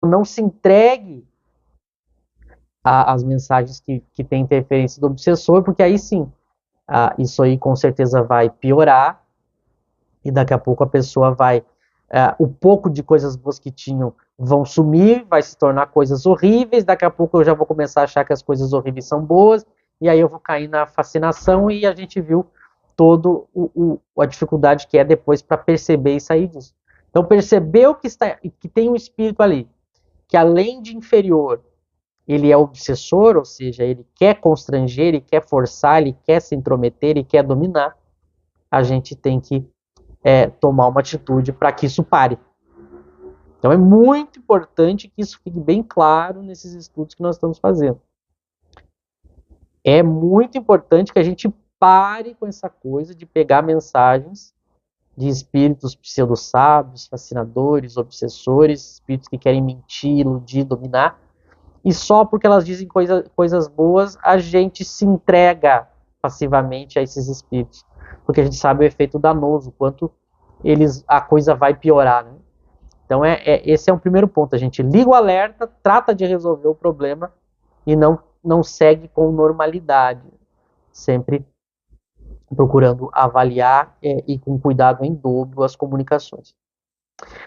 não se entregue às mensagens que têm interferência do obsessor, porque aí sim, isso aí com certeza vai piorar, e daqui a pouco a pessoa vai, o pouco de coisas boas que tinham vão sumir, vai se tornar coisas horríveis, daqui a pouco eu já vou começar a achar que as coisas horríveis são boas, e aí eu vou cair na fascinação, e a gente viu toda a dificuldade que é depois para perceber e sair disso. Então percebeu que tem um espírito ali, que além de inferior, ele é obsessor, ou seja, ele quer constranger, ele quer forçar, ele quer se intrometer, ele quer dominar, a gente tem que tomar uma atitude para que isso pare. Então é muito importante que isso fique bem claro nesses estudos que nós estamos fazendo. É muito importante que a gente pare com essa coisa de pegar mensagens de espíritos pseudo-sábios, fascinadores, obsessores, espíritos que querem mentir, iludir, dominar, e só porque elas dizem coisas boas, a gente se entrega passivamente a esses espíritos, porque a gente sabe o efeito danoso, quanto a coisa vai piorar, né? Então esse é um primeiro ponto, a gente liga o alerta, trata de resolver o problema e não segue com normalidade, sempre procurando avaliar e com cuidado em dobro as comunicações.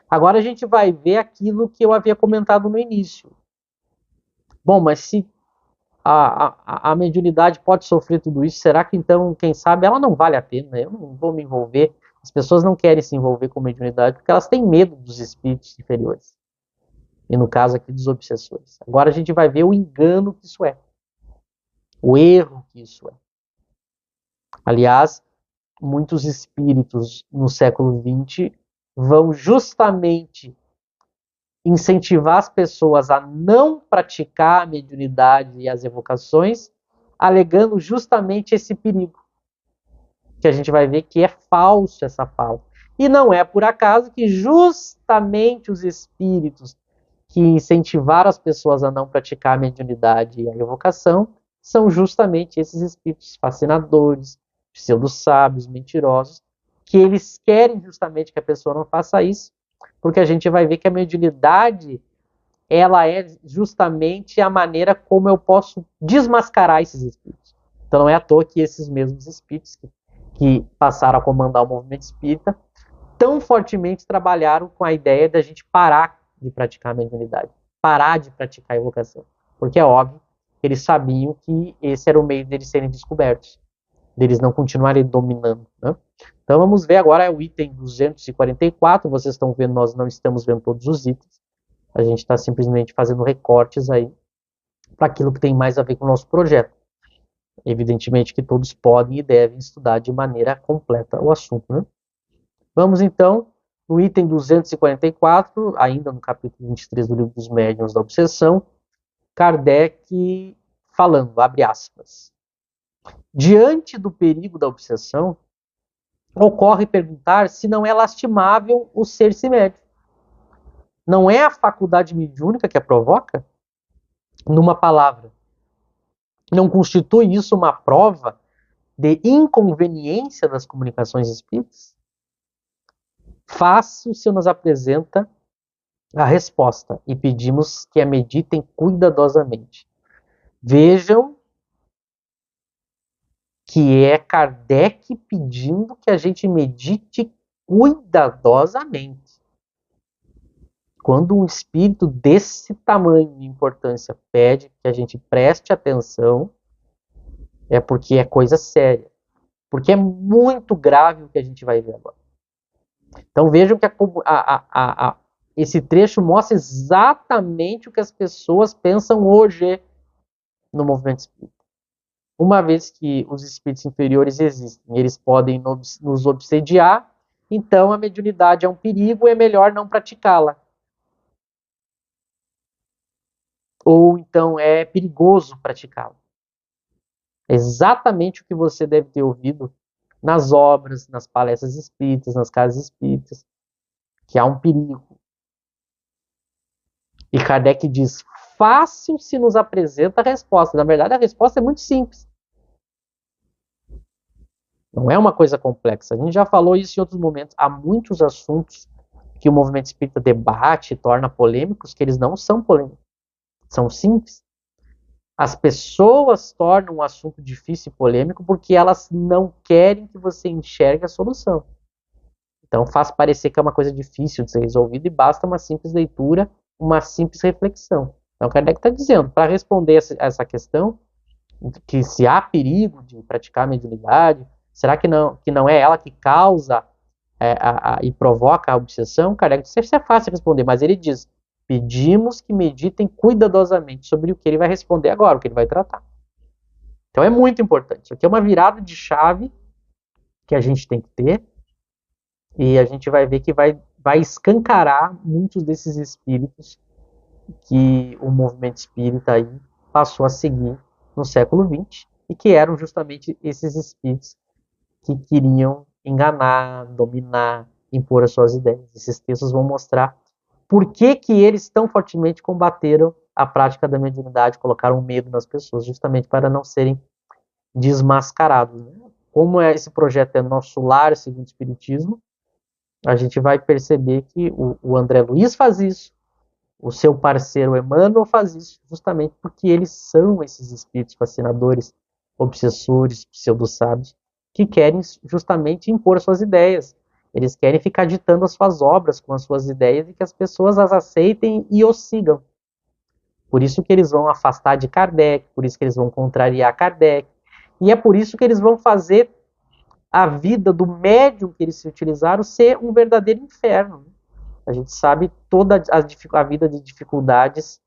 Agora a gente vai ver aquilo que eu havia comentado no início. Bom, mas se a mediunidade pode sofrer tudo isso, será que então, quem sabe, ela não vale a pena? Eu não vou me envolver. As pessoas não querem se envolver com mediunidade porque elas têm medo dos espíritos inferiores. E no caso aqui dos obsessores. Agora a gente vai ver o engano que isso é. O erro que isso é. Aliás, muitos espíritos no século XX vão justamente incentivar as pessoas a não praticar a mediunidade e as evocações, alegando justamente esse perigo. Que a gente vai ver que é falso essa fala. E não é por acaso que justamente os espíritos que incentivaram as pessoas a não praticar a mediunidade e a evocação são justamente esses espíritos fascinadores, pseudo-sábios, mentirosos, que eles querem justamente que a pessoa não faça isso, porque a gente vai ver que a mediunidade ela é justamente a maneira como eu posso desmascarar esses espíritos. Então não é à toa que esses mesmos espíritos que passaram a comandar o movimento espírita tão fortemente trabalharam com a ideia da gente parar de praticar a mediunidade, parar de praticar a evocação. Porque é óbvio que eles sabiam que esse era o meio deles serem descobertos, deles não continuarem dominando. Né? Então vamos ver agora o item 244. Vocês estão vendo, nós não estamos vendo todos os itens. A gente está simplesmente fazendo recortes aí para aquilo que tem mais a ver com o nosso projeto. Evidentemente que todos podem e devem estudar de maneira completa o assunto. Né? Vamos então no item 244, ainda no capítulo 23 do Livro dos Médiuns da Obsessão, Kardec falando, abre aspas. Diante do perigo da obsessão, ocorre perguntar se não é lastimável o ser-se médium. Não é a faculdade mediúnica que a provoca? Numa palavra, não constitui isso uma prova de inconveniência das comunicações espíritas? Fácil se nos apresenta a resposta e pedimos que a meditem cuidadosamente. Vejam que é Kardec pedindo que a gente medite cuidadosamente. Quando um espírito desse tamanho de importância pede que a gente preste atenção, é porque é coisa séria. Porque é muito grave o que a gente vai ver agora. Então vejam que esse trecho mostra exatamente o que as pessoas pensam hoje no movimento espírita. Uma vez que os espíritos inferiores existem, eles podem nos obsediar, então a mediunidade é um perigo e é melhor não praticá-la. Ou então é perigoso praticá-la. É exatamente o que você deve ter ouvido nas obras, nas palestras espíritas, nas casas espíritas, que há um perigo. E Kardec diz, fácil se nos apresenta a resposta. Na verdade, a resposta é muito simples. Não é uma coisa complexa. A gente já falou isso em outros momentos. Há muitos assuntos que o movimento espírita debate, torna polêmicos, que eles não são polêmicos, são simples. As pessoas tornam um assunto difícil e polêmico porque elas não querem que você enxergue a solução. Então faz parecer que é uma coisa difícil de ser resolvida e basta uma simples leitura, uma simples reflexão. Então Kardec está dizendo, para responder essa questão, que se há perigo de praticar a mediunidade, será que não é ela que causa e provoca a obsessão? Kardec diz, isso é fácil responder, mas ele diz, pedimos que meditem cuidadosamente sobre o que ele vai responder agora, o que ele vai tratar. Então é muito importante. Isso aqui é uma virada de chave que a gente tem que ter, e a gente vai ver que vai escancarar muitos desses espíritos que o movimento espírita aí passou a seguir no século XX, e que eram justamente esses espíritos que queriam enganar, dominar, impor as suas ideias. Esses textos vão mostrar por que eles tão fortemente combateram a prática da mediunidade, colocaram medo nas pessoas, justamente para não serem desmascarados. Como esse projeto é nosso lar, segundo o Espiritismo, a gente vai perceber que o André Luiz faz isso, o seu parceiro Emmanuel faz isso, justamente porque eles são esses espíritos fascinadores, obsessores, pseudo-sábios, que querem justamente impor suas ideias. Eles querem ficar ditando as suas obras com as suas ideias e que as pessoas as aceitem e os sigam. Por isso que eles vão afastar de Kardec, por isso que eles vão contrariar Kardec, e é por isso que eles vão fazer a vida do médium que eles se utilizaram ser um verdadeiro inferno. A gente sabe toda a vida de dificuldades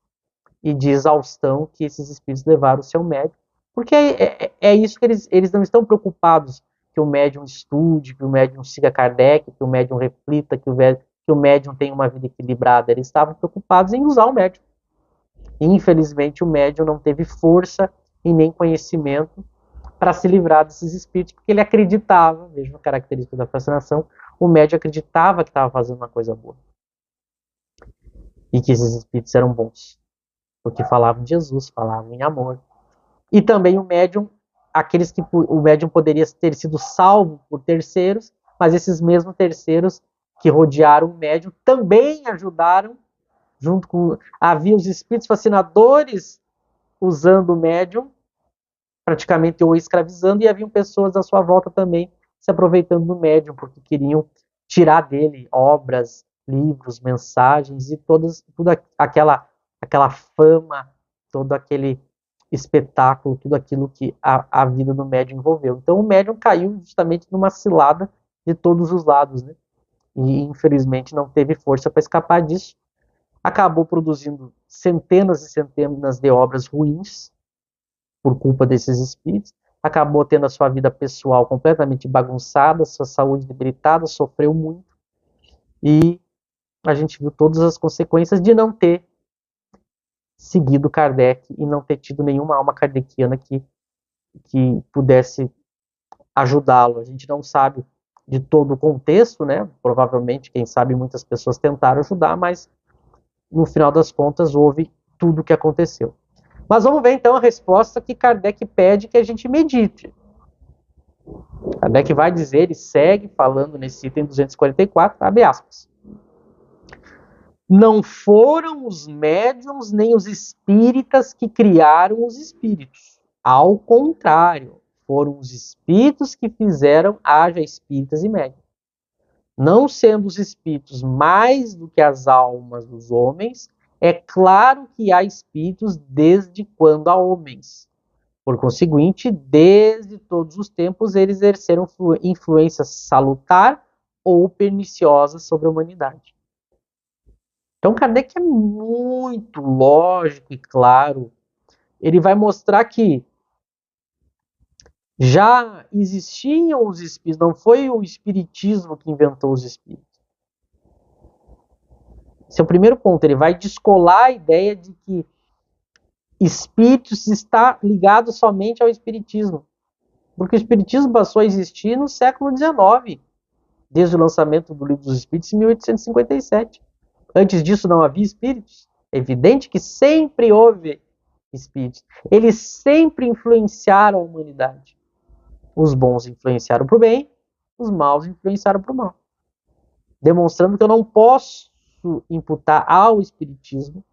e de exaustão que esses espíritos levaram o seu médium. Porque é isso que eles não estão preocupados que o médium estude, que o médium siga Kardec, que o médium reflita, que o médium tenha uma vida equilibrada. Eles estavam preocupados em usar o médium. E, infelizmente, o médium não teve força e nem conhecimento para se livrar desses espíritos, porque ele acreditava, veja a característica da fascinação, o médium acreditava que estava fazendo uma coisa boa. E que esses espíritos eram bons. Porque falavam de Jesus, falavam em amor. E também o médium, aqueles que o médium poderia ter sido salvo por terceiros, mas esses mesmos terceiros que rodearam o médium também ajudaram, junto com... Havia os espíritos fascinadores usando o médium, praticamente o escravizando, e haviam pessoas à sua volta também se aproveitando do médium, porque queriam tirar dele obras, livros, mensagens e toda aquela fama, todo aquele espetáculo, tudo aquilo que a vida do médium envolveu. Então o médium caiu justamente numa cilada de todos os lados, né? E infelizmente não teve força para escapar disso. Acabou produzindo centenas e centenas de obras ruins por culpa desses espíritos. Acabou tendo a sua vida pessoal completamente bagunçada, sua saúde debilitada, sofreu muito. E a gente viu todas as consequências de não ter seguido Kardec e não ter tido nenhuma alma kardeciana que pudesse ajudá-lo. A gente não sabe de todo o contexto, né? Provavelmente, quem sabe, muitas pessoas tentaram ajudar, mas no final das contas houve tudo o que aconteceu. Mas vamos ver então a resposta que Kardec pede que a gente medite. Kardec vai dizer, ele segue falando nesse item 244, abre aspas. Não foram os médiuns nem os espíritas que criaram os espíritos. Ao contrário, foram os espíritos que fizeram haja espíritas e médiuns. Não sendo os espíritos mais do que as almas dos homens, é claro que há espíritos desde quando há homens. Por conseguinte, desde todos os tempos, eles exerceram influência salutar ou perniciosa sobre a humanidade. Então, Kardec é muito lógico e claro. Ele vai mostrar que já existiam os espíritos, não foi o espiritismo que inventou os espíritos. Esse é o primeiro ponto. Ele vai descolar a ideia de que espíritos está ligado somente ao espiritismo. Porque o espiritismo passou a existir no século XIX, desde o lançamento do Livro dos Espíritos em 1857. Antes disso não havia espíritos. É evidente que sempre houve espíritos. Eles sempre influenciaram a humanidade. Os bons influenciaram para o bem, os maus influenciaram para o mal. demonstrando que eu não posso imputar ao espiritismo